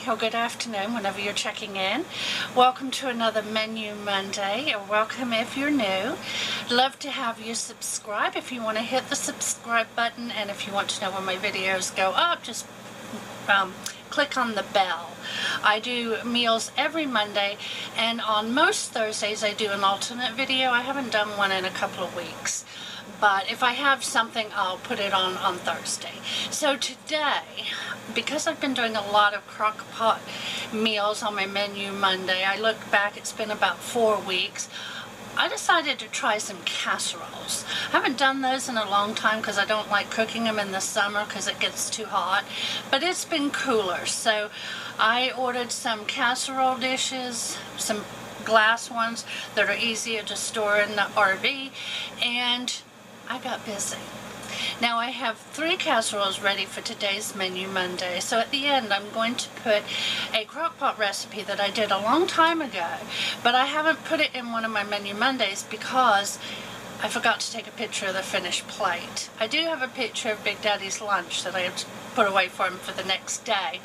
or good afternoon whenever you're checking in. Welcome to another Menu Monday, or welcome if you're new. Love to have you subscribe if you want to hit the subscribe button, and if you want to know when my videos go up, just click on the bell. I do meals every Monday, and on most Thursdays I do an alternate video. I haven't done one in a couple of weeks, but if I have something, I'll put it on Thursday. So today, because I've been doing a lot of Crockpot meals on my Menu Monday, I look back, it's been about 4 weeks, I decided to try some casseroles. I haven't done those in a long time because I don't like cooking them in the summer because it gets too hot, but it's been cooler. So I ordered some casserole dishes, some glass ones that are easier to store in the RV, and I got busy. Now I have 3 casseroles ready for today's Menu Monday. So at the end I'm going to put a Crockpot recipe that I did a long time ago, but I haven't put it in one of my Menu Mondays because I forgot to take a picture of the finished plate. I do have a picture of Big Daddy's lunch that I have to put away for him for the next day.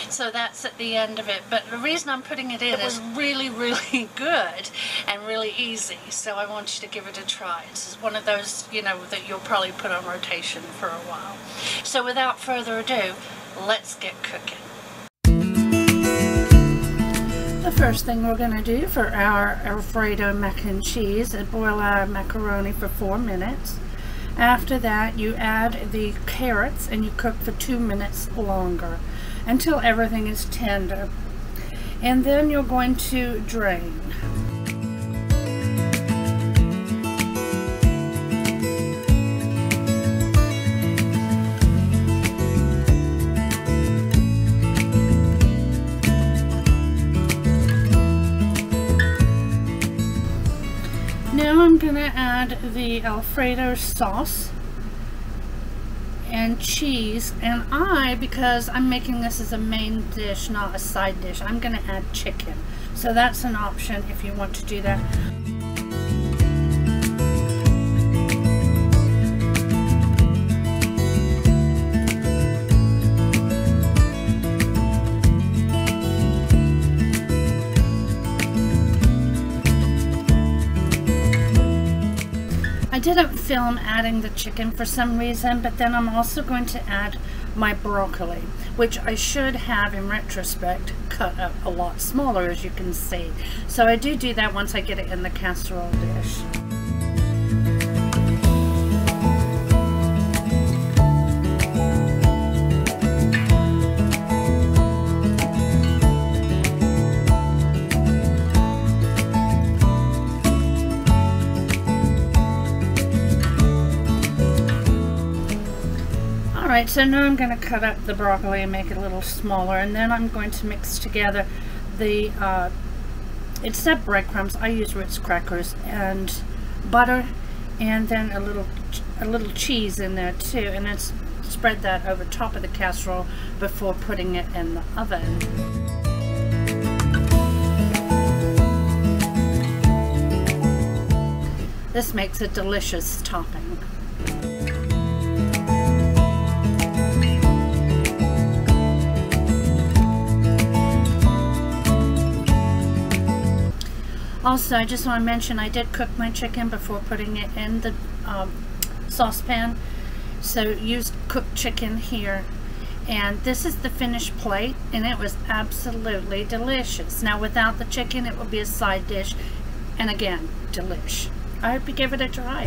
So that's at the end of it. But the reason I'm putting it in is really, really good and really easy. So I want you to give it a try. This is one of those, you know, that you'll probably put on rotation for a while. So without further ado, let's get cooking. The first thing we're going to do for our Alfredo Mac Cheese is boil our macaroni for 4 minutes. After that, you add the carrots and you cook for 2 minutes longer until everything is tender. And then you're going to drain. Now I'm going to add the Alfredo sauce and cheese, and because I'm making this as a main dish, not a side dish, I'm going to add chicken. So that's an option if you want to do that. I didn't film adding the chicken for some reason, but then I'm also going to add my broccoli, which I should have in retrospect cut up a lot smaller, as you can see. So I do that once I get it in the casserole dish. Alright, so now I'm going to cut up the broccoli and make it a little smaller, and then I'm going to mix together the, instead of breadcrumbs, I use Ritz crackers and butter, and then a little cheese in there too, and then spread that over top of the casserole before putting it in the oven. This makes a delicious topping. Also, I just want to mention I did cook my chicken before putting it in the saucepan. So use cooked chicken here. And this is the finished plate, and it was absolutely delicious. Now without the chicken it would be a side dish, and again, delish. I hope you give it a try.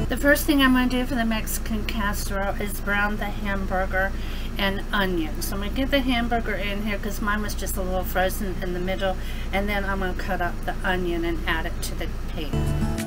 The first thing I'm going to do for the Mexican casserole is brown the hamburger and onions. So I'm going to get the hamburger in here because mine was just a little frozen in the middle, and then I'm going to cut up the onion and add it to the pan.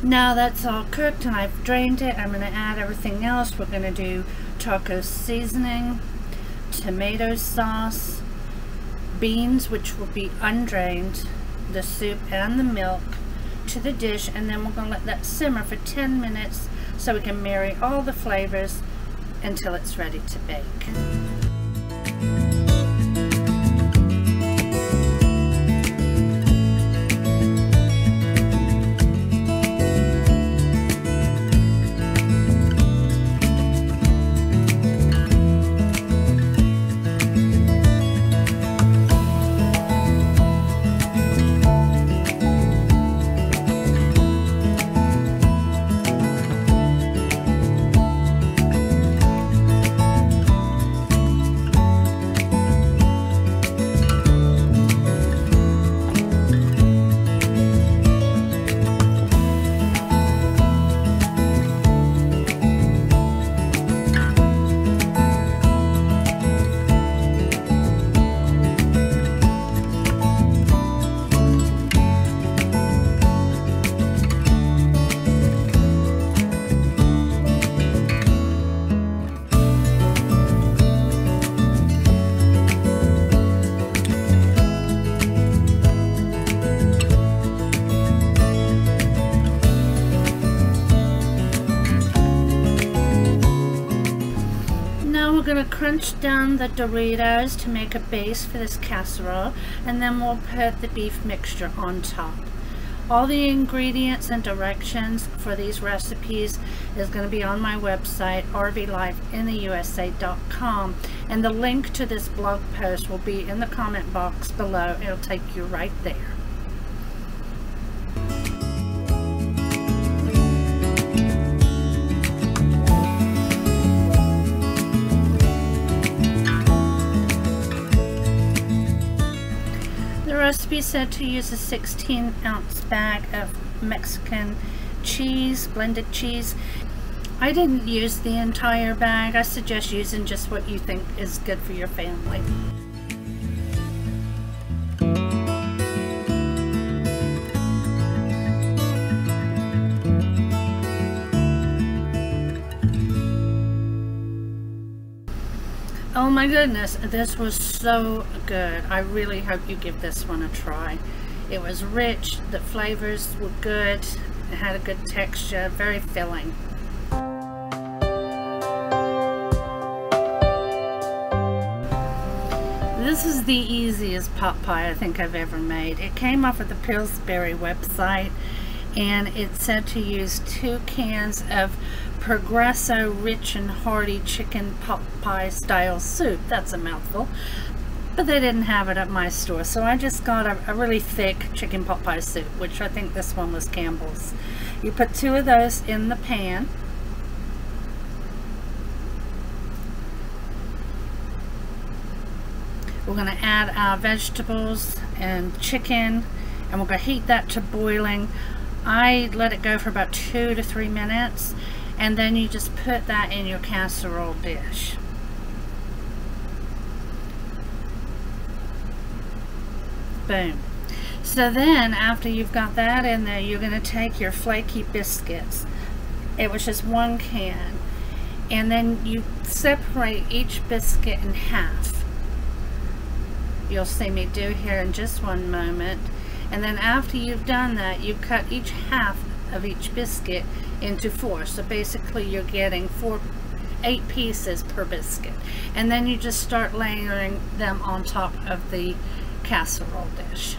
Now that's all cooked and I've drained it, I'm going to add everything else. We're going to do taco seasoning, tomato sauce, beans, which will be undrained, the soup and the milk to the dish, and then we're going to let that simmer for 10 minutes so we can marry all the flavors until it's ready to bake. We're going to crunch down the Doritos to make a base for this casserole, and then we'll put the beef mixture on top. All the ingredients and directions for these recipes is going to be on my website, rvlifeintheusa.com, and the link to this blog post will be in the comment box below. It'll take you right there. The recipe said to use a 16-ounce bag of Mexican cheese, blended cheese. I didn't use the entire bag. I suggest using just what you think is good for your family. Oh my goodness, this was so good. I really hope you give this one a try. It was rich, the flavors were good, it had a good texture, very filling. This is the easiest pot pie I think I've ever made. It came off of the Pillsbury website, and it said to use 2 cans of Progresso rich and hearty chicken pot pie style soup. That's a mouthful, but they didn't have it at my store, so I just got a really thick chicken pot pie soup, which I think this one was Campbell's. You put 2 of those in the pan. We're going to add our vegetables and chicken, and we're going to heat that to boiling. I let it go for about 2 to 3 minutes, and then you just put that in your casserole dish. Boom. So then after you've got that in there, you're going to take your flaky biscuits. It was just 1 can, and then you separate each biscuit in half. You'll see me do here in just one moment. And then after you've done that, you cut each half of each biscuit into 4. So basically you're getting 8 pieces per biscuit. And then you just start layering them on top of the casserole dish.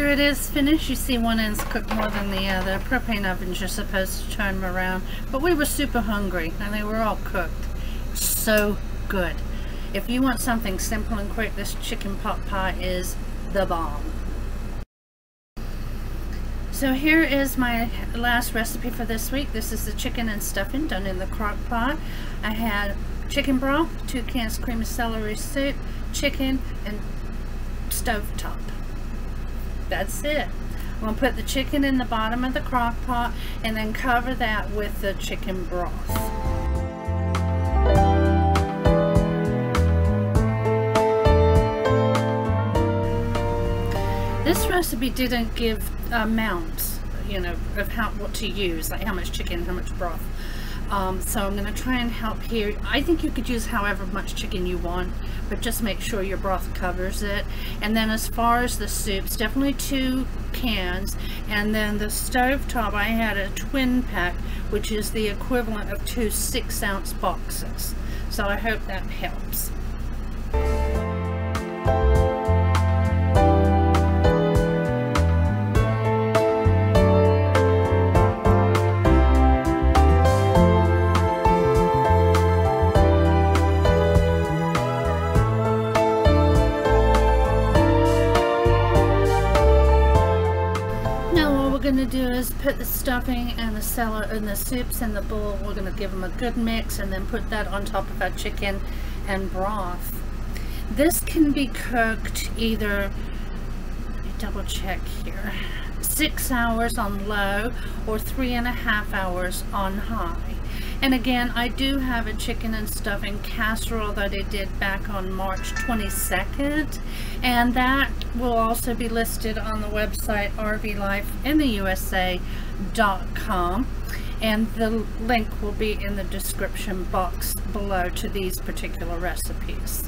It is finished. You see one end's cooked more than the other. Propane ovens, you're supposed to turn them around, but we were super hungry and they were all cooked. So good. If you want something simple and quick, this chicken pot pie is the bomb. So here is my last recipe for this week. This is the chicken and stuffing done in the crock pot. I had chicken broth, 2 cans cream of celery soup, chicken, and stovetop. That's it. I'm going to put the chicken in the bottom of the crock pot and then cover that with the chicken broth. This recipe didn't give amounts, you know, of what to use, like how much chicken, how much broth. So I'm going to try and help here. I think you could use however much chicken you want, but just make sure your broth covers it. And then as far as the soups, definitely 2 cans. And then the stovetop, I had a twin pack, which is the equivalent of 2 6-ounce boxes. So I hope that helps. Going to do is put the stuffing and the soups in the bowl. We're going to give them a good mix and then put that on top of our chicken and broth. This can be cooked either, let me double check here, 6 hours on low or 3.5 hours on high. And again, I do have a chicken and stuffing casserole that I did back on March 22nd, and that will also be listed on the website rvlifeintheusa.com, and the link will be in the description box below to these particular recipes.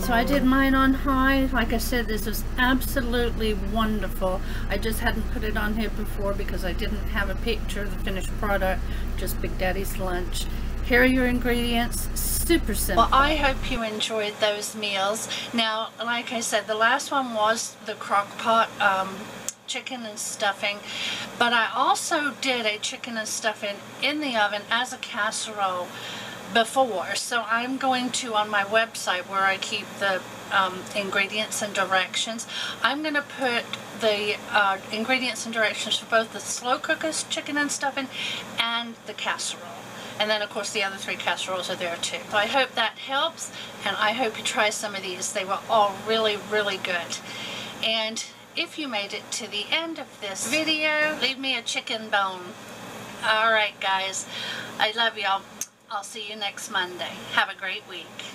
So I did mine on high. Like I said, this was absolutely wonderful. I just hadn't put it on here before because I didn't have a picture of the finished product, just Big Daddy's lunch. Here are your ingredients, super simple. Well, I hope you enjoyed those meals. Now, like I said, the last one was the Crockpot chicken and stuffing, but I also did a chicken and stuffing in the oven as a casserole before. So I'm going to, on my website where I keep the ingredients and directions, I'm going to put the ingredients and directions for both the slow cookers chicken and stuffing and the casserole. And then of course the other 3 casseroles are there too. So I hope that helps, and I hope you try some of these. They were all really, really good. And if you made it to the end of this video, leave me a chicken bone. Alright guys, I love y'all. I'll see you next Monday. Have a great week.